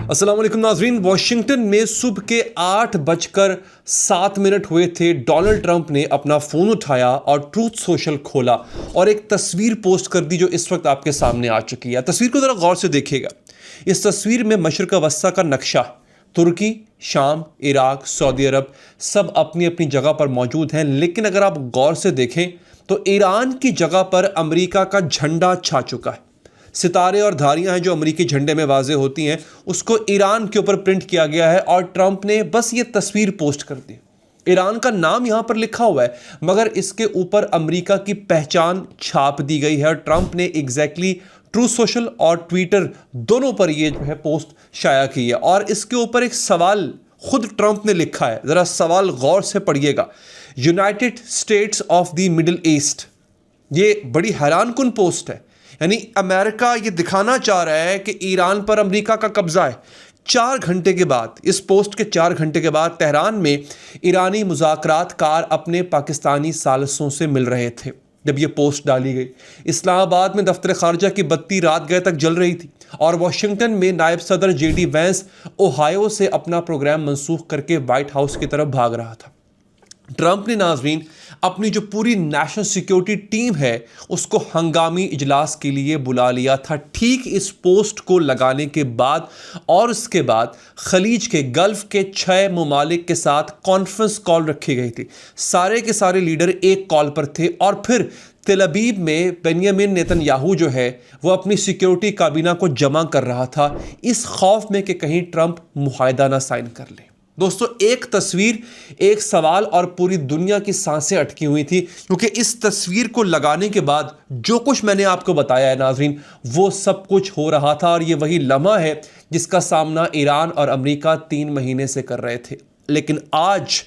अस्सलाम वालेकुम नाज़रीन। वॉशिंगटन में सुबह के 8:07 हुए थे। डोनाल्ड ट्रंप ने अपना फ़ोन उठाया और ट्रूथ सोशल खोला और एक तस्वीर पोस्ट कर दी जो इस वक्त आपके सामने आ चुकी है। तस्वीर को ज़रा गौर से देखिएगा। इस तस्वीर में मशरिक़ वस्ता का नक्शा, तुर्की, शाम, इराक, सऊदी अरब सब अपनी अपनी जगह पर मौजूद हैं, लेकिन अगर आप गौर से देखें तो ईरान की जगह पर अमेरिका का झंडा छा चुका है। सितारे और धारियां हैं जो अमेरिकी झंडे में वाज़े होती हैं, उसको ईरान के ऊपर प्रिंट किया गया है और ट्रंप ने बस ये तस्वीर पोस्ट कर दी। ईरान का नाम यहां पर लिखा हुआ है मगर इसके ऊपर अमेरिका की पहचान छाप दी गई है और ट्रंप ने एग्जैक्टली ट्रू सोशल और ट्विटर दोनों पर ये जो है पोस्ट शाया की है। और इसके ऊपर एक सवाल खुद ट्रंप ने लिखा है, ज़रा सवाल गौर से पढ़िएगा। United states of the middle east, ये बड़ी हैरानकुन पोस्ट है। यानी अमेरिका ये दिखाना चाह रहा है कि ईरान पर अमेरिका का कब्जा है। 4 घंटे के बाद, इस पोस्ट के 4 घंटे के बाद तेहरान में ईरानी मुज़ाकरातकार अपने पाकिस्तानी सालसों से मिल रहे थे जब ये पोस्ट डाली गई। इस्लामाबाद में दफ्तर खारजा की बत्ती रात गए तक जल रही थी और वॉशिंगटन में नायब सदर JD वैंस ओहायो से अपना प्रोग्राम मनसूख करके वाइट हाउस की तरफ भाग रहा था। ट्रंप ने नाज़रीन अपनी जो पूरी नेशनल सिक्योरिटी टीम है उसको हंगामी इजलास के लिए बुला लिया था ठीक इस पोस्ट को लगाने के बाद। और उसके बाद खलीज के गल्फ के 6 ममालिक के साथ कॉन्फ्रेंस कॉल रखी गई थी। सारे के सारे लीडर एक कॉल पर थे और फिर तेल अवीव में बेंयामिन नेतन्याहू जो है वो अपनी सिक्योरिटी काबीना को जमा कर रहा था इस खौफ में कि कहीं ट्रंप मुआहदा ना साइन कर ले। दोस्तों, एक तस्वीर, एक सवाल और पूरी दुनिया की सांसें अटकी हुई थी क्योंकि इस तस्वीर को लगाने के बाद जो कुछ मैंने आपको बताया है नाज़रीन, वो सब कुछ हो रहा था और ये वही लम्हा है जिसका सामना ईरान और अमेरिका 3 महीने से कर रहे थे। लेकिन आज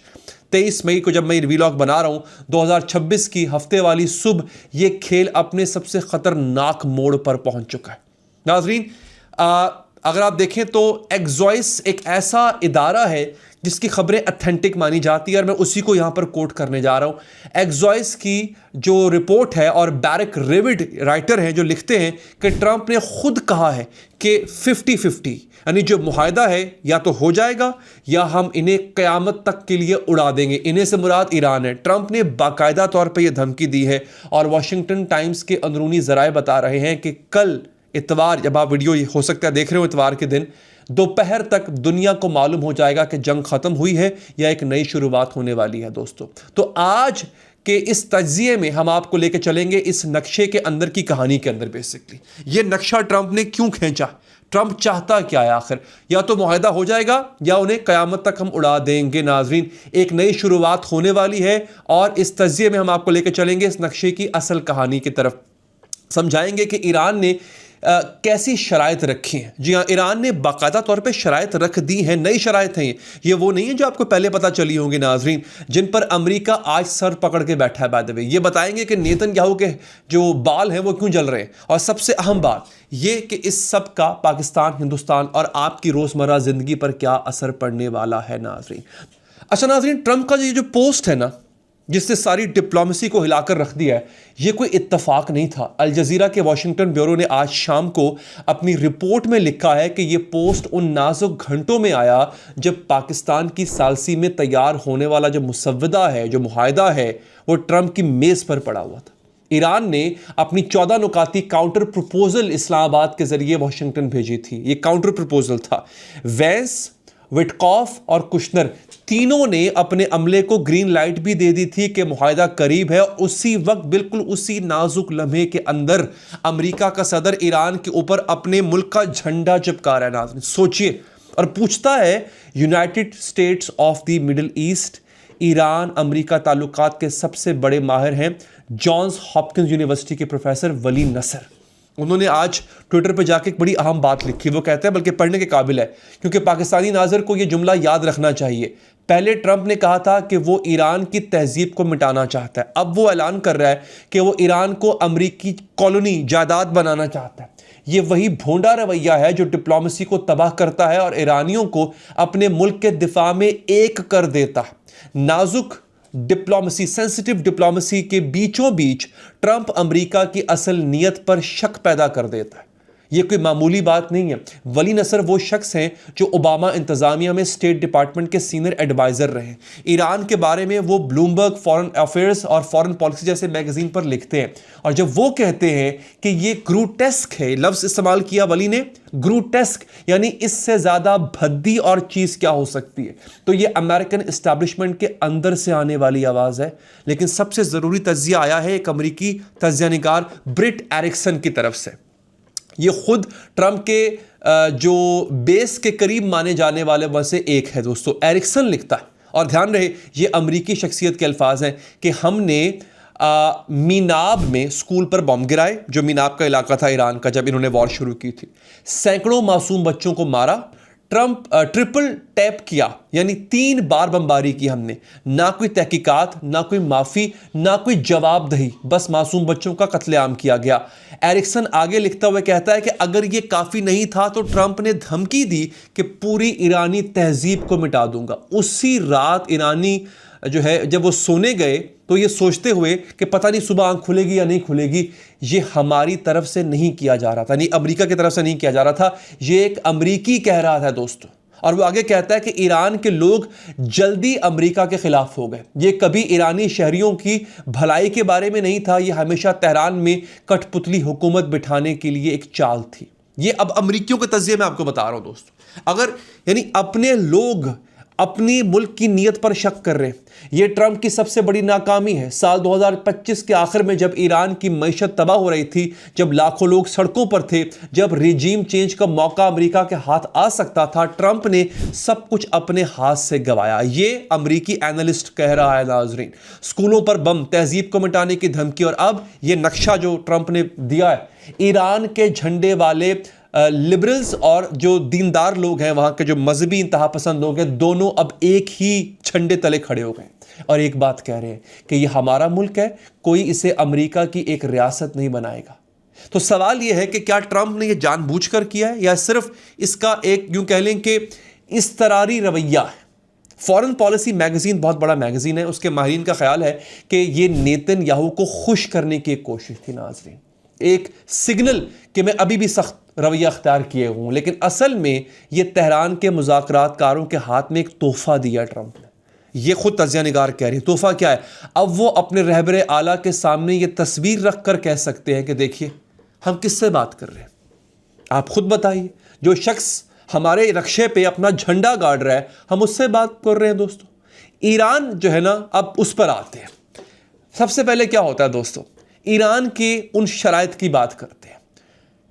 23 मई को जब मैं ये वीलॉग बना रहा हूँ 2026 की हफ्ते वाली सुबह, ये खेल अपने सबसे ख़तरनाक मोड़ पर पहुँच चुका है। नाज़रीन, अगर आप देखें तो एक्सॉइस एक ऐसा इदारा है जिसकी खबरें अथेंटिक मानी जाती है और मैं उसी को यहाँ पर कोट करने जा रहा हूँ। एक्सॉइस की जो रिपोर्ट है और बैरक रेविड राइटर हैं जो लिखते हैं कि ट्रंप ने खुद कहा है कि 50-50 यानी जो मुआहदा है या तो हो जाएगा या हम इन्हें क़यामत तक के लिए उड़ा देंगे। इन्हें से मुराद ईरान है। ट्रंप ने बाकायदा तौर पर यह धमकी दी है और वॉशिंगटन टाइम्स के अंदरूनी ज़राए बता रहे हैं कि कल इतवार, जब आप वीडियो हो सकता है देख रहे हो इतवार के दिन दोपहर तक दुनिया को मालूम हो जाएगा कि जंग ख़त्म हुई है या एक नई शुरुआत होने वाली है। दोस्तों, तो आज के इस तज्जिए में हम आपको लेकर चलेंगे इस नक्शे के अंदर की कहानी के अंदर। बेसिकली ये नक्शा ट्रंप ने क्यों खींचा, ट्रंप चाहता क्या है आखिर, या तो मुआहदा हो जाएगा या उन्हें क़यामत तक हम उड़ा देंगे। नाज़रीन, एक नई शुरुआत होने वाली है और इस तज्जिए में हम आपको लेकर चलेंगे इस नक्शे की असल कहानी की तरफ। समझाएंगे कि ईरान ने कैसी शराइत रखी हैं। जी हाँ, ईरान ने बाकायदा तौर पे शराइत रख दी हैं, नई शराइत हैं। ये वो नहीं है जो आपको पहले पता चली होंगी नाजरीन, जिन पर अमेरिका आज सर पकड़ के बैठा है। बाय द वे, ये बताएंगे कि नेतन्याहू के जो बाल हैं वो क्यों जल रहे हैं और सबसे अहम बात ये कि इस सब का पाकिस्तान, हिंदुस्तान और आपकी रोज़मर्रा ज़िंदगी पर क्या असर पड़ने वाला है नाजरीन। अच्छा नाजरीन, ट्रंप का ये जो पोस्ट है ना जिससे सारी डिप्लोमेसी को हिलाकर रख दिया है, ये कोई इत्तफाक नहीं था। अल जज़ीरा के वाशिंगटन ब्यूरो ने आज शाम को अपनी रिपोर्ट में लिखा है कि ये पोस्ट उन नाजुक घंटों में आया जब पाकिस्तान की सालसी में तैयार होने वाला जो मुसव्वदा है, जो मुआहदा है, वो ट्रंप की मेज़ पर पड़ा हुआ था। ईरान ने अपनी 14 नुकाती काउंटर प्रपोजल इस्लामाबाद के ज़रिए वाशिंगटन भेजी थी। ये काउंटर प्रपोजल था। वैंस, विटकॉफ और कुशनर तीनों ने अपने अमले को ग्रीन लाइट भी दे दी थी कि मुआहदा करीब है। उसी वक्त, बिल्कुल उसी नाजुक लम्हे के अंदर अमेरिका का सदर ईरान के ऊपर अपने मुल्क का झंडा चिपका रहा है। नाज़रीन सोचिए, और पूछता है United states of the middle east. Iran America ताल्लुकात के सबसे बड़े माहिर हैं जॉन्स हॉपकिंस यूनिवर्सिटी के प्रोफेसर वली नसर। उन्होंने आज ट्विटर पर जाके एक बड़ी अहम बात लिखी। वो कहते हैं, बल्कि पढ़ने के काबिल है क्योंकि पाकिस्तानी नाज़र को ये जुमला याद रखना चाहिए। पहले ट्रंप ने कहा था कि वो ईरान की तहजीब को मिटाना चाहता है, अब वो ऐलान कर रहा है कि वो ईरान को अमरीकी कॉलोनी, जायदाद बनाना चाहता है। ये वही भोंडा रवैया है जो डिप्लोमेसी को तबाह करता है और ईरानियों को अपने मुल्क के दिफा में एक कर देता है। नाजुक डिप्लोमेसी, सेंसिटिव डिप्लोमेसी के बीचों बीच ट्रंप अमेरिका की असल नीयत पर शक पैदा कर देता है। ये कोई मामूली बात नहीं है। वली नसर वो शख्स हैं जो ओबामा इंतजामिया में स्टेट डिपार्टमेंट के सीनियर एडवाइजर रहे। ईरान के बारे में वो ब्लूमबर्ग फॉरेन अफेयर्स और फॉरेन पॉलिसी जैसे मैगजीन पर लिखते हैं, और जब वो कहते हैं कि ये ग्रूटेस्क है, लफ्ज इस्तेमाल किया वली ने, ग्रूटेस्क, यानी इससे ज्यादा भद्दी और चीज क्या हो सकती है, तो ये अमेरिकन एस्टैब्लिशमेंट के अंदर से आने वाली आवाज है। लेकिन सबसे जरूरी तज्जिया आया है एक अमेरिकी तज्जिया निगार ब्रिट एरिक्सन की तरफ से। ये खुद ट्रंप के जो बेस के करीब माने जाने वाले में से एक है दोस्तों। एरिक्सन लिखता है, और ध्यान रहे ये अमेरिकी शख्सियत के अल्फाज हैं, कि हमने मीनाब में स्कूल पर बम गिराए, जो मीनाब का इलाका था ईरान का जब इन्होंने वॉर शुरू की थी। सैकड़ों मासूम बच्चों को मारा। ट्रंप ट्रिपल टैप किया, यानी 3 बार बमबारी की हमने। ना कोई तहकीकात, ना कोई माफ़ी, ना कोई जवाबदही, बस मासूम बच्चों का कत्लेआम किया गया। एरिक्सन आगे लिखता हुआ कहता है कि अगर ये काफ़ी नहीं था तो ट्रंप ने धमकी दी कि पूरी ईरानी तहजीब को मिटा दूंगा। उसी रात ईरानी जो है जब वो सोने गए तो ये सोचते हुए कि पता नहीं सुबह आंख खुलेगी या नहीं खुलेगी, ये हमारी तरफ से नहीं किया जा रहा था, नहीं अमेरिका की तरफ से नहीं किया जा रहा था, ये एक अमेरिकी कह रहा था दोस्तों। और वो आगे कहता है कि ईरान के लोग जल्दी अमेरिका के खिलाफ हो गए। ये कभी ईरानी शहरियों की भलाई के बारे में नहीं था, ये हमेशा तेहरान में कठपुतली हुकूमत बिठाने के लिए एक चाल थी। ये अब अमेरिकियों के तज्जिए में आपको बता रहा हूं दोस्तों। अगर यानी अपने लोग अपनी मुल्क की नीयत पर शक कर रहे हैं, यह ट्रंप की सबसे बड़ी नाकामी है। साल 2025 के आखिर में जब ईरान की मईशत तबाह हो रही थी, जब लाखों लोग सड़कों पर थे, जब रिजीम चेंज का मौका अमेरिका के हाथ आ सकता था, ट्रंप ने सब कुछ अपने हाथ से गंवाया। ये अमेरिकी एनालिस्ट कह रहा है नाजरीन। स्कूलों पर बम, तहजीब को मिटाने की धमकी, और अब यह नक्शा जो ट्रंप ने दिया है, ईरान के झंडे वाले लिबरल्स और जो दीनदार लोग हैं, वहां के जो मजहबी इंतहा पसंद लोग हैं, दोनों अब एक ही झंडे तले खड़े हो गए और एक बात कह रहे हैं कि ये हमारा मुल्क है, कोई इसे अमेरिका की एक रियासत नहीं बनाएगा। तो सवाल यह है कि क्या ट्रंप ने यह जानबूझकर किया है या सिर्फ इसका एक यूं कह लें कि इस्तरारी रवैया है। फॉरेन पॉलिसी मैगजीन बहुत बड़ा मैगजीन है, उसके माहिरीन का ख्याल है कि यह नेतन्याहू को खुश करने की एक कोशिश थी नाज़रीन, एक सिग्नल कि मैं अभी भी सख्त रवैया अख्तियार किए हूं। लेकिन असल में यह तेहरान के मुज़ाकरातकारों के हाथ में एक तोहफा दिया ट्रंप ने। यह खुद तज्जिया निगार कह रही है। तोहफा क्या है? अब वो अपने रहबरे आला के सामने यह तस्वीर रख कर कह सकते हैं कि देखिए हम किससे बात कर रहे हैं, आप खुद बताइए। जो शख्स हमारे रक्षे पे अपना झंडा गाड़ रहा है, हम उससे बात कर रहे हैं दोस्तों। ईरान जो है ना, अब उस पर आते हैं। सबसे पहले क्या होता है दोस्तों, ईरान के उन शराइत की बात करते हैं।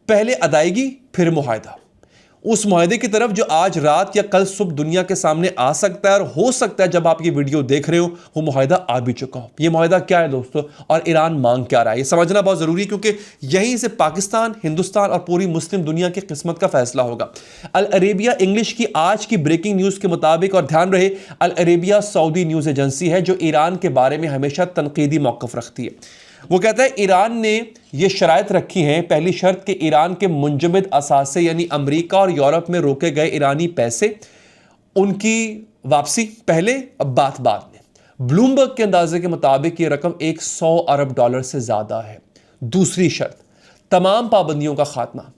पहले अदायगी, फिर मुआहदा। उस मुआहदे की तरफ जो आज रात या कल सुबह दुनिया के सामने आ सकता है, और हो सकता है जब आप ये वीडियो देख रहे हो वो मुआहदा आ भी चुका हो। ये मुआहदा क्या है दोस्तों, और ईरान मांग क्या रहा है, ये समझना बहुत ज़रूरी है, क्योंकि यहीं से पाकिस्तान, हिंदुस्तान और पूरी मुस्लिम दुनिया की किस्मत का फैसला होगा। अल अरेबिया इंग्लिश की आज की ब्रेकिंग न्यूज़ के मुताबिक, और ध्यान रहे अल अरेबिया सऊदी न्यूज़ एजेंसी है जो ईरान के बारे में हमेशा तनकीदी मौक़िफ़ रखती है। वो कहता है ईरान ने ये शराइत रखी हैं। पहली शर्त कि ईरान के मुंजमद असासे यानी अमेरिका और यूरोप में रोके गए ईरानी पैसे, उनकी वापसी पहले, अब बात बाद में। ब्लूमबर्ग के अंदाजे के मुताबिक ये रकम 100 अरब डॉलर से ज़्यादा है। दूसरी शर्त, तमाम पाबंदियों का खात्मा।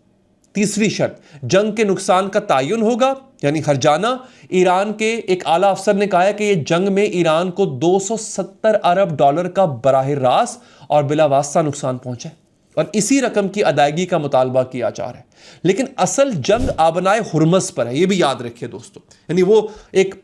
तीसरी शर्त, जंग के नुकसान का तयन होगा, यानी हर्जाना। ईरान के एक आला अफसर ने कहा है कि यह जंग में ईरान को 270 अरब डॉलर का बराह रास्त और बिला वास्ता नुकसान पहुंचे, और इसी रकम की अदायगी का मुतालबा किया जा रहा है। लेकिन असल जंग आबनाए हुर्मस पर है, यह भी याद रखिए दोस्तों। यानी वो एक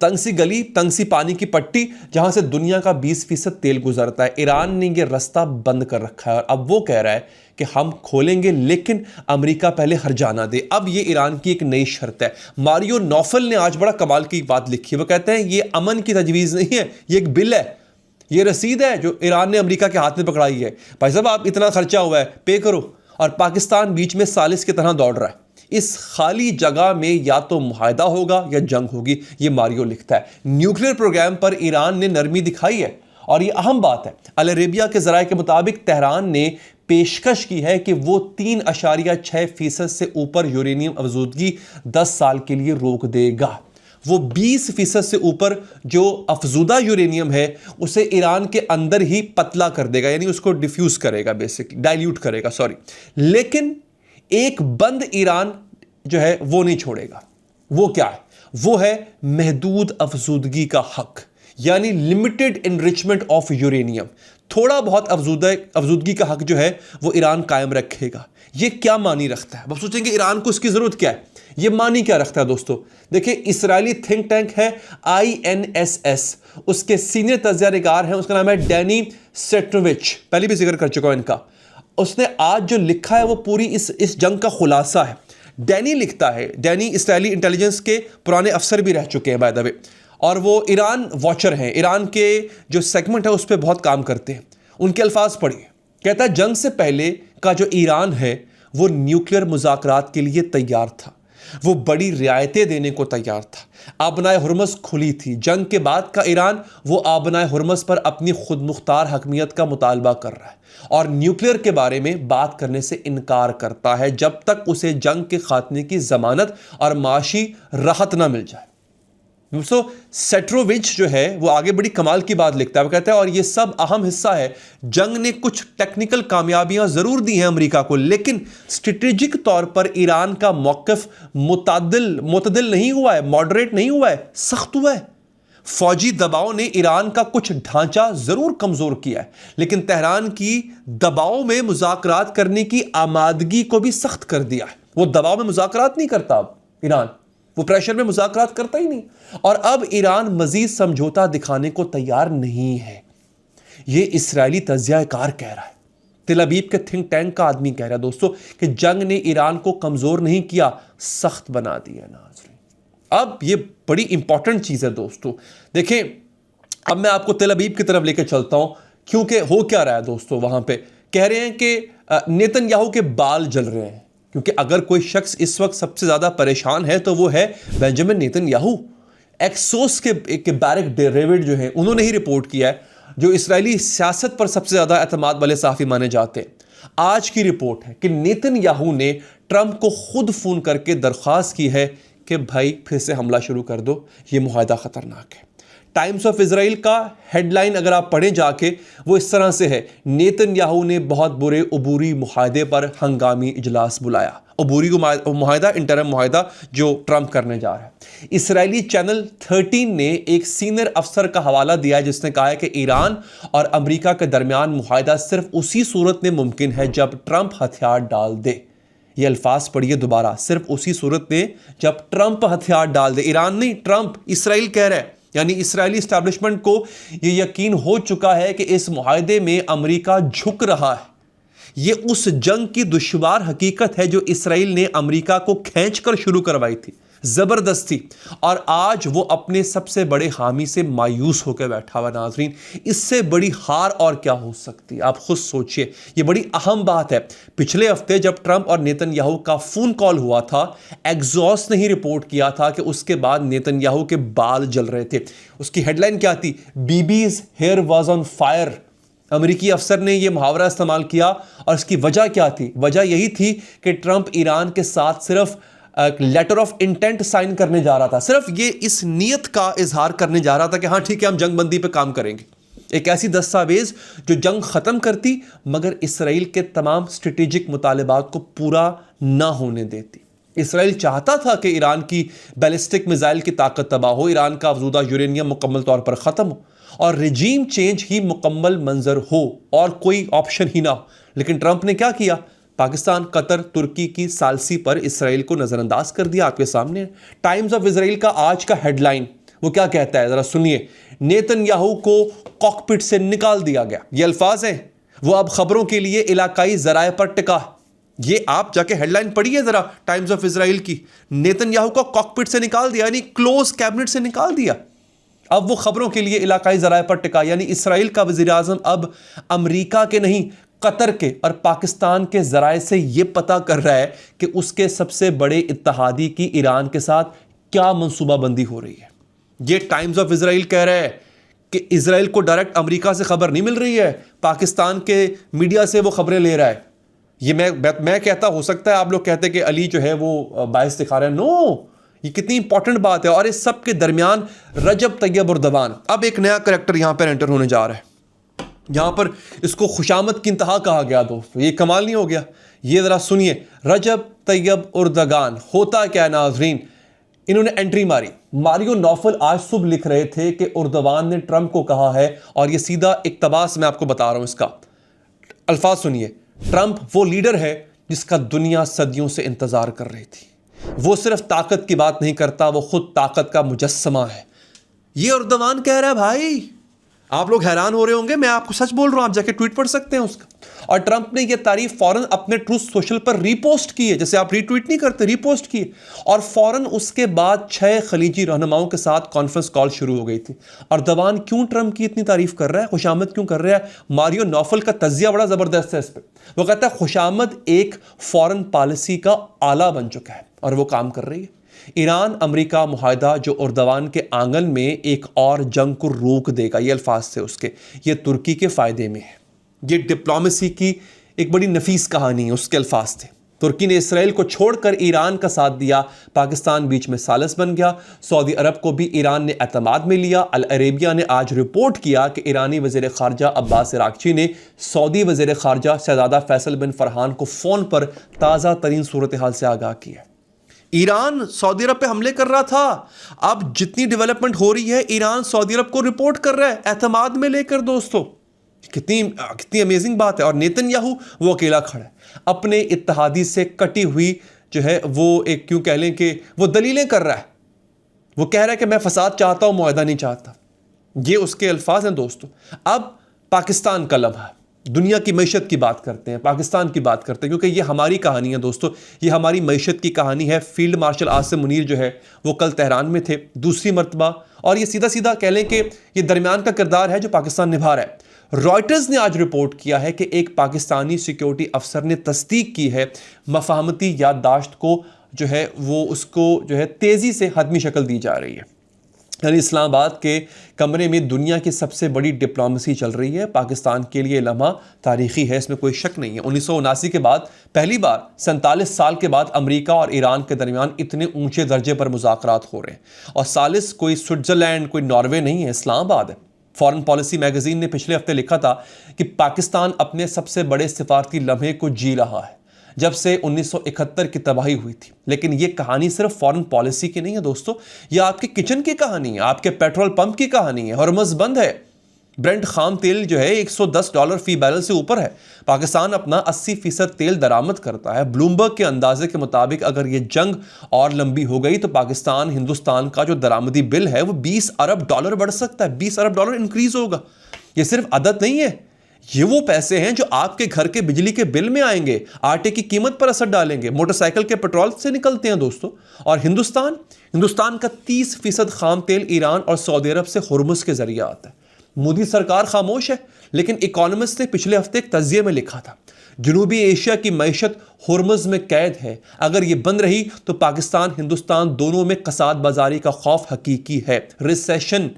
तंग सी गली, तंग सी पानी की पट्टी जहां से दुनिया का 20% तेल गुजरता है। ईरान ने यह रास्ता बंद कर रखा है, और अब वो कह रहा है कि हम खोलेंगे, लेकिन अमेरिका पहले हर्जाना दे। अब ये ईरान की एक नई शर्त है। मारियो नौफल ने आज बड़ा कमाल की बात लिखी है। वो कहते हैं ये अमन की तजवीज़ नहीं है, ये एक बिल है, ये रसीद है जो ईरान ने अमेरिका के हाथ में पकड़ाई है। भाई साहब आप इतना खर्चा हुआ है, पे करो। और पाकिस्तान बीच में सालिस की तरह दौड़ रहा है। इस खाली जगह में या तो मुआहदा होगा या जंग होगी, ये मारियो लिखता है। न्यूक्लियर प्रोग्राम पर ईरान ने नरमी दिखाई है, और ये अहम बात है। अल अरेबिया के ज़राए के मुताबिक तेहरान ने पेशकश की है कि वो 3.6% से ऊपर यूरेनियम अफजूदगी 10 साल के लिए रोक देगा। वो 20% से ऊपर जो अफजूदा यूरेनियम है उसे ईरान के अंदर ही पतला कर देगा, यानी उसको डिफ्यूज करेगा, बेसिकली डाइल्यूट करेगा, सॉरी। लेकिन एक बंद ईरान जो है वो नहीं छोड़ेगा। वो क्या है? वो है महदूद अफजूदगी का हक, यानी लिमिटेड एनरिचमेंट ऑफ यूरेनियम। थोड़ा बहुत अफजूदगी का हक जो है वो ईरान कायम रखेगा। ये क्या मानी रखता है? आप सोचेंगे ईरान को इसकी जरूरत क्या है? ये मानी क्या रखता है दोस्तों? देखिए, इजरायली थिंक टैंक है INSS, उसके सीनियर तज्ज़िया-ए-कार हैं, उसका नाम है डैनी सेट्रोविच, पहले भी जिक्र कर चुका हूं इनका। उसने आज जो लिखा है वो पूरी इस जंग का खुलासा है। डैनी लिखता है, डैनी इजरायली इंटेलिजेंस के पुराने अफसर भी रह चुके हैं बाय द वे, और वो ईरान वॉचर हैं, ईरान के जो सेगमेंट है उस पर बहुत काम करते हैं। उनके अल्फाज पढ़िए। कहता है, जंग से पहले का जो ईरान है वो न्यूक्लियर मुज़ाकरात के लिए तैयार था, वो बड़ी रियायतें देने को तैयार था, आबनाए हुर्मस खुली थी। जंग के बाद का ईरान वो आबनाए हुर्मस पर अपनी खुद मुख्तार हकमियत का मुतालबा कर रहा है और न्यूक्लियर के बारे में बात करने से इनकार करता है जब तक उसे जंग के खात्मे की जमानत और माशी राहत ना मिल जाए। दोस्तों, सेट्रोविच जो है वो आगे बड़ी कमाल की बात लिखता है। वो कहता है, और ये सब अहम हिस्सा है, जंग ने कुछ टेक्निकल कामयाबियां जरूर दी हैं अमेरिका को, लेकिन स्ट्रेटेजिक तौर पर ईरान का मौक़िफ़ मुतदिल नहीं हुआ है, मॉडरेट नहीं हुआ है, सख्त हुआ है। फौजी दबाव ने ईरान का कुछ ढांचा जरूर कमजोर किया है, लेकिन तेहरान की दबाव में मुज़ाकरात करने की आमादगी को भी सख्त कर दिया है। वो दबाव में मुज़ाकरात नहीं करता अब ईरान, वो प्रेशर में मुज़ाकरात करता ही नहीं, और अब ईरान मजीद समझौता दिखाने को तैयार नहीं है। ये इस्राएली तज्ज़िया-ए-कार कह रहा है, तेल अवीव के थिंक टैंक का आदमी कह रहा है दोस्तों कि जंग ने ईरान को कमजोर नहीं किया, सख्त बना दिया। नाज़रीन, अब ये बड़ी इंपॉर्टेंट चीज है दोस्तों। देखें, अब मैं आपको तेल अवीव की तरफ लेकर चलता हूं, क्योंकि हो क्या रहा है दोस्तों। वहां पे कह रहे हैं कि नेतन्याहू के बाल जल रहे हैं, क्योंकि अगर कोई शख्स इस वक्त सबसे ज्यादा परेशान है तो वो है बेंजामिन नेतन्याहू। एक्सोस के बैरक डेविड जो है, उन्होंने ही रिपोर्ट किया है, जो इस्राएली सियासत पर सबसे ज्यादा एतमाद वाले सहाफ़ी माने जाते हैं। आज की रिपोर्ट है कि नेतन्याहू ने ट्रंप को खुद फोन करके दरख्वास्त की है कि भाई फिर से हमला शुरू कर दो, ये मुआहदा खतरनाक है। टाइम्स ऑफ इजराइल का हेडलाइन अगर आप पढ़ें जाके, वो इस तरह से है, नेतन्याहू ने बहुत बुरे अबूरी मुआहदे पर हंगामी इजलास बुलाया। अबूरी मुआहदा, इंटरम मुआहदा जो ट्रंप करने जा रहा है। इजरायली चैनल 13 ने एक सीनियर अफसर का हवाला दिया है जिसने कहा है कि ईरान और अमेरिका के दरमियान मुआहदा सिर्फ उसी सूरत में मुमकिन है जब ट्रंप हथियार डाल दे। ये अल्फाज पढ़िए दोबारा, सिर्फ उसी सूरत में जब ट्रंप हथियार डाल दे। ईरान नहीं, ट्रंप, इस्राइल कह रहा है। यानी इस्राएली एस्टैब्लिशमेंट को ये यकीन हो चुका है कि इस मुआहदे में अमेरिका झुक रहा है। ये उस जंग की दुश्वार हकीकत है जो इस्राइल ने अमेरिका को खींचकर शुरू करवाई थी, जबरदस्ती, और आज वो अपने सबसे बड़े हामी से मायूस होकर बैठा हुआ। नाजरीन, इससे बड़ी हार और क्या हो सकती है? आप खुद सोचिए, ये बड़ी अहम बात है। पिछले हफ्ते जब ट्रंप और नेतन्याहू का फोन कॉल हुआ था, एग्जॉस ने ही रिपोर्ट किया था कि उसके बाद नेतन्याहू के बाल जल रहे थे। उसकी हेडलाइन क्या थी? बीबीज हेयर वॉज ऑन फायर। अमेरिकी अफसर ने यह मुहावरा इस्तेमाल किया, और इसकी वजह क्या थी? वजह यही थी कि ट्रंप ईरान के साथ सिर्फ लेटर ऑफ इंटेंट साइन करने जा रहा था, सिर्फ ये इस नीयत का इजहार करने जा रहा था कि हाँ ठीक है, हम जंगबंदी पे काम करेंगे। एक ऐसी दस्तावेज जो जंग खत्म करती मगर इसराइल के तमाम स्ट्रेटेजिक मुतालबात को पूरा ना होने देती। इसराइल चाहता था कि ईरान की बैलिस्टिक मिसाइल की ताकत तबाह हो, ईरान का अफजूदा यूरेनियम मुकम्मल तौर पर ख़त्म हो और रिजीम चेंज ही मुकम्मल मंजर हो और कोई ऑप्शन ही ना हो। लेकिन ट्रंप ने क्या किया? पाकिस्तान, कतर, तुर्की की सालसी पर इसराइल को नज़रअंदाज कर दिया। आपके सामने टाइम्स ऑफ इजराइल का आज का हेडलाइन वो क्या कहता है, ज़रा सुनिए। नेतन्याहू को कॉकपिट से निकाल दिया गया, ये अल्फाज हैं। वो अब खबरों के लिए इलाकाई ज़राए पर टिका। ये आप जाके हेडलाइन पढ़िए ज़रा टाइम्स ऑफ इजराइल की। नेतन्याहू को कॉकपिट से निकाल दिया, यानी क्लोज कैबिनेट से निकाल दिया। अब वो खबरों के लिए इलाकाई ज़राए पर टिका, यानी इसराइल का वज़ीर आज़म अब अमेरिका के नहीं, कतर के और पाकिस्तान के ज़राए से ये पता कर रहा है कि उसके सबसे बड़े इत्तेहादी की ईरान के साथ क्या मनसूबाबंदी हो रही है। ये टाइम्स ऑफ इजराइल कह रहा है कि इसराइल को डायरेक्ट अमेरिका से खबर नहीं मिल रही है, पाकिस्तान के मीडिया से वो खबरें ले रहा है। ये मैं कहता, हो सकता है आप लोग कहते कि अली जो है वो बायस दिखा रहा है। नो, ये कितनी इंपॉर्टेंट बात है। और इस सब के दरमियान रजब तैयब एर्दोगान, अब एक नया करैक्टर यहां पर एंटर होने जा रहा है। यहां पर इसको खुशामद की इंतहा कहा गया दोस्तों। ये कमाल नहीं हो गया? ये ज़रा सुनिए, रजब तैयब उर्दगान, होता क्या नाज़रीन, इन्होंने एंट्री मारी। मारियो नौफल आज सुबह लिख रहे थे कि उर्दवान ने ट्रंप को कहा है, और ये सीधा इक्तबास मैं आपको बता रहा हूं, इसका अल्फाज सुनिए। ट्रंप वो लीडर है जिसका दुनिया सदियों से इंतजार कर रही थी। वो सिर्फ ताकत की बात नहीं करता, वो खुद ताकत का मुजस्समा है। ये उर्दवान कह रहा है भाई। आप लोग हैरान हो रहे होंगे, मैं आपको सच बोल रहा हूं, आप जाके ट्वीट पढ़ सकते हैं उसका। और ट्रंप ने यह तारीफ फौरन अपने ट्रूथ सोशल पर रीपोस्ट की है, जैसे आप रीट्वीट नहीं करते, रीपोस्ट की। और फौरन उसके बाद 6 खलीजी रहनुमाओं के साथ कॉन्फ्रेंस कॉल शुरू हो गई थी। अर्दवान क्यों ट्रंप की इतनी तारीफ कर रहा है, खुशामद क्यों कर रहा है? मारियो नौफल का तजिया बड़ा जबरदस्त है इस पर। वो कहता है खुशामद एक फॉरेन पॉलिसी का आला बन चुका है और वो काम कर रही है। ईरान अमेरिका मुआहदा जो उर्दवान के आंगन में एक और जंग को रोक देगा, ये अल्फाज थे उसके, ये तुर्की के फायदे में है। ये डिप्लोमेसी की एक बड़ी नफीस कहानी है, उसके अल्फाज थे। तुर्की ने इसराइल को छोड़कर ईरान का साथ दिया, पाकिस्तान बीच में सालिस बन गया। सऊदी अरब को भी ईरान ने एतमाद में लिया। अल अरेबिया ने आज रिपोर्ट किया कि ईरानी वज़ीर ख़ारजा अब्बास इराक़ची ने सऊदी वज़ीर ख़ारजा शहज़ादा फैसल बिन फरहान को फ़ोन पर ताज़ा तरीन सूरत हाल से आगाह किया। ईरान सऊदी अरब पे हमले कर रहा था, अब जितनी डेवलपमेंट हो रही है ईरान सऊदी अरब को रिपोर्ट कर रहा है एतमाद में लेकर। दोस्तों कितनी अमेजिंग बात है। और नेतन्याहू वो अकेला खड़ा है, अपने इत्तेहादी से कटी हुई जो है वो एक क्यों कह लें कि वो दलीलें कर रहा है। वो कह रहा है कि मैं फसाद चाहता हूं, मुआहदा नहीं चाहता। ये उसके अल्फाज हैं दोस्तों। अब पाकिस्तान का लम्हा, दुनिया की मैशत की बात करते हैं, पाकिस्तान की बात करते हैं, क्योंकि ये हमारी कहानी है दोस्तों, ये हमारी मैशत की कहानी है। फील्ड मार्शल आसिम मुनीर जो है वो कल तेहरान में थे दूसरी मरतबा, और ये सीधा सीधा कह लें कि ये दरमियान का किरदार है जो पाकिस्तान निभा रहा है। रॉयटर्स ने आज रिपोर्ट किया है कि एक पाकिस्तानी सिक्योरिटी अफसर ने तस्दीक की है मफाहमती याददाश्त को जो है वो उसको जो है तेज़ी से हतमी शक्ल दी जा रही है। यानी इस्लामाबाद के कमरे में दुनिया की सबसे बड़ी डिप्लोमेसी चल रही है। पाकिस्तान के लिए लम्हा तारीखी है, इसमें कोई शक नहीं है। 1979 के बाद पहली बार 47 साल के बाद अमेरिका और ईरान के दरमियान इतने ऊंचे दर्जे पर मुज़ाकरात हो रहे हैं। और सालिस कोई स्विट्ज़रलैंड, कोई नॉर्वे नहीं है, इस्लामाबाद है। फॉरेन पॉलिसी मैगजीन ने पिछले हफ्ते लिखा था कि पाकिस्तान अपने सबसे बड़े सिफारती लम्हे को जी रहा है जब से 1971 की तबाही हुई थी। लेकिन ये कहानी सिर्फ फॉरेन पॉलिसी की नहीं है दोस्तों, ये आपके किचन की कहानी है, आपके पेट्रोल पंप की कहानी है। हॉर्मज़ बंद है, ब्रेंट खाम तेल जो है $110 फी बैरल से ऊपर है। पाकिस्तान अपना 80% तेल दरामद करता है। ब्लूमबर्ग के अंदाजे के मुताबिक अगर ये जंग और लंबी हो गई तो पाकिस्तान हिंदुस्तान का जो दरामदी बिल है वो $20 अरब बढ़ सकता है, $20 अरब इंक्रीज होगा। ये सिर्फ अदद नहीं है, ये वो पैसे हैं जो आपके घर के बिजली के बिल में आएंगे, आटे की कीमत पर असर डालेंगे, मोटरसाइकिल के पेट्रोल से निकलते हैं दोस्तों। और हिंदुस्तान का 30% खाम तेल ईरान और सऊदी अरब से हुर्मुज़ के जरिए आता है। मोदी सरकार खामोश है, लेकिन इकोनॉमिस्ट ने पिछले हफ्ते एक तजिए में लिखा था जनूबी एशिया की मैशत हुर्मुज़ में कैद है। अगर ये बंद रही तो पाकिस्तान हिंदुस्तान दोनों में कसाद बाजारी का खौफ हकीकी है, रिसेशन।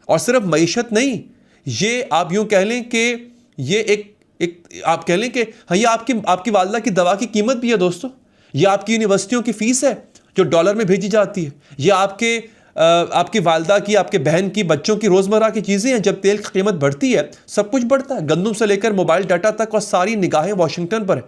और सिर्फ मैशत नहीं, ये आप यूं कह लें कि ये एक आप कह लें कि हाँ, ये आपकी वालदा की दवा की कीमत भी है दोस्तों। ये आपकी यूनिवर्सिटियों की फीस है जो डॉलर में भेजी जाती है। ये आपकी वालदा की, आपके बहन की, बच्चों की रोज़मर्रा की चीज़ें हैं। जब तेल की कीमत बढ़ती है सब कुछ बढ़ता है, गंदम से लेकर मोबाइल डाटा तक, और सारी निगाहें वाशिंगटन पर है।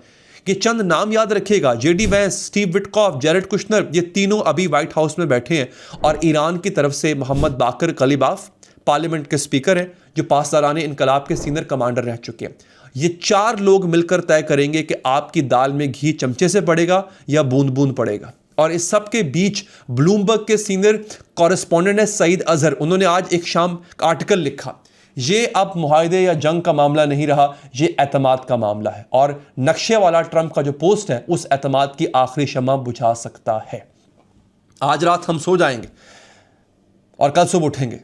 ये चंद नाम याद रखिएगा, JD Vance, Steve Witkoff, Jared Kushner, ये तीनों अभी व्हाइट हाउस में बैठे हैं। और ईरान की तरफ से मोहम्मद बाकर कलीबाफ पार्लियामेंट के स्पीकर हैं जो पासदाराने इनकलाब के सीनियर कमांडर रह चुके हैं। ये 4 लोग मिलकर तय करेंगे कि आपकी दाल में घी चमचे से पड़ेगा या बूंद बूंद पड़ेगा। और इस सब के बीच ब्लूमबर्ग के सीनियर कॉरेस्पॉन्डेंट है सईद अजहर, उन्होंने आज एक शाम आर्टिकल लिखा, ये अब मुआहदे या जंग का मामला नहीं रहा, ये एतमाद का मामला है। और नक्शे वाला ट्रंप का जो पोस्ट है उस एतमाद की आखिरी शम्मा बुझा सकता है। आज रात हम सो जाएंगे और कल सुबह उठेंगे।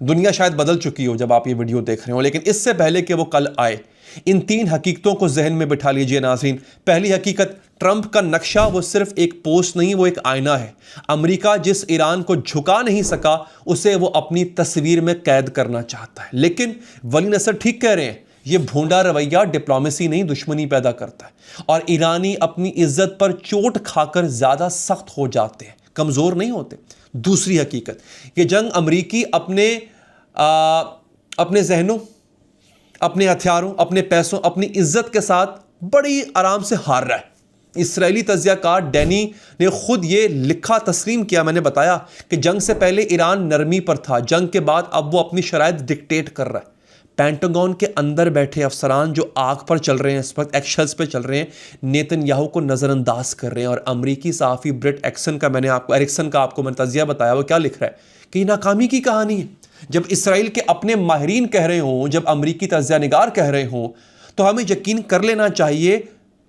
दुनिया शायद बदल चुकी हो जब आप ये वीडियो देख रहे हो, लेकिन इससे पहले कि वो कल आए, इन 3 हकीकतों को जहन में बिठा लीजिए नाज़रीन। पहली हकीकत, ट्रंप का नक्शा वो सिर्फ एक पोस्ट नहीं, वो एक आईना है। अमेरिका जिस ईरान को झुका नहीं सका उसे वो अपनी तस्वीर में कैद करना चाहता है। लेकिन वली नसर ठीक कह रहे हैं, ये भोंडा रवैया डिप्लोमेसी नहीं दुश्मनी पैदा करता है। और ईरानी अपनी इज्जत पर चोट खाकर ज़्यादा सख्त हो जाते हैं, कमज़ोर नहीं होते। दूसरी हकीकत, ये जंग अमरीकी अपने जहनों, अपने हथियारों, अपने पैसों, अपनी इज्जत के साथ बड़ी आराम से हार रहा है। इसराइली तज्जियाकार डैनी ने खुद ये लिखा, तस्लीम किया, मैंने बताया कि जंग से पहले ईरान नरमी पर था, जंग के बाद अब वो अपनी शराइत डिक्टेट कर रहा है। पेंटागन के अंदर बैठे अफसरान जो आग पर चल रहे हैं, इस वक्त एक्शल्स पे चल रहे हैं, नेतन्याहू को नज़रअंदाज कर रहे हैं। और अमरीकी सहाफ़ी ब्रेट एरिक्सन का आपको मैंने तजिया बताया, वो क्या लिख रहा है कि नाकामी की कहानी है। जब इसराइल के अपने माहिरीन कह रहे हों, जब अमरीकी तजिया निगार कह रहे हों, तो हमें यकीन कर लेना चाहिए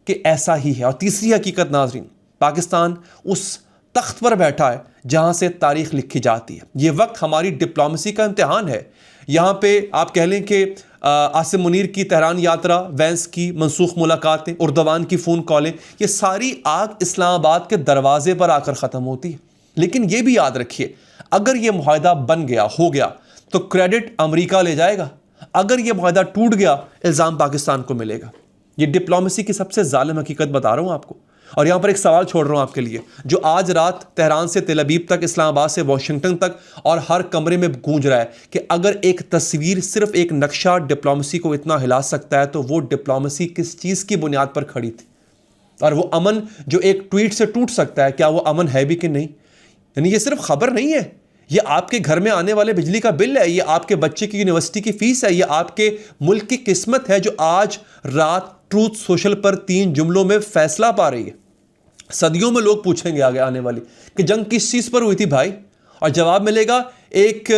कि ऐसा ही है। और तीसरी हकीकत नाज़रीन, पाकिस्तान उस तख्त पर बैठा है जहां से तारीख लिखी जाती है। ये वक्त हमारी डिप्लोमेसी का इम्तिहान है। यहाँ पे आप कह लें कि आसिम मुनीर की तेहरान यात्रा, वैंस की मनसूख मुलाकातें, उर्दवान की फ़ोन कॉलें, ये सारी आग इस्लामाबाद के दरवाजे पर आकर ख़त्म होती है। लेकिन ये भी याद रखिए, अगर ये मुआहदा बन गया, हो गया, तो क्रेडिट अमेरिका ले जाएगा। अगर ये मुआहदा टूट गया, इल्ज़ाम पाकिस्तान को मिलेगा। ये डिप्लोमेसी की सबसे जालिम हकीकत बता रहा हूँ आपको। और यहाँ पर एक सवाल छोड़ रहा हूँ आपके लिए, जो आज रात तेहरान से तेल अवीव तक, इस्लामाबाद से वॉशिंगटन तक और हर कमरे में गूंज रहा है कि अगर एक तस्वीर, सिर्फ एक नक्शा डिप्लोमेसी को इतना हिला सकता है, तो वो डिप्लोमेसी किस चीज़ की बुनियाद पर खड़ी थी? और वो अमन जो एक ट्वीट से टूट सकता है, क्या वो अमन है भी कि नहीं? यानी ये सिर्फ खबर नहीं है, ये आपके घर में आने वाले बिजली का बिल है, ये आपके बच्चे की यूनिवर्सिटी की फीस है, ये आपके मुल्क की किस्मत है, जो आज रात ट्रूथ सोशल पर 3 जुमलों में फैसला पा रही है। सदियों में लोग पूछेंगे आगे आने वाली कि जंग किस चीज़ पर हुई थी भाई, और जवाब मिलेगा एक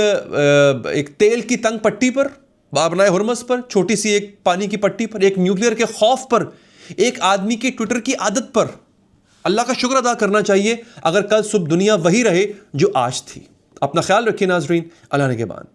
तेल की तंग पट्टी पर, बाबनाए हुरमस पर, छोटी सी एक पानी की पट्टी पर, एक न्यूक्लियर के खौफ पर, एक आदमी की ट्विटर की आदत पर। अल्लाह का शुक्र अदा करना चाहिए अगर कल सुबह दुनिया वही रहे जो आज थी। अपना ख्याल रखिए नाजरीन, अल्लाह ने के बाद।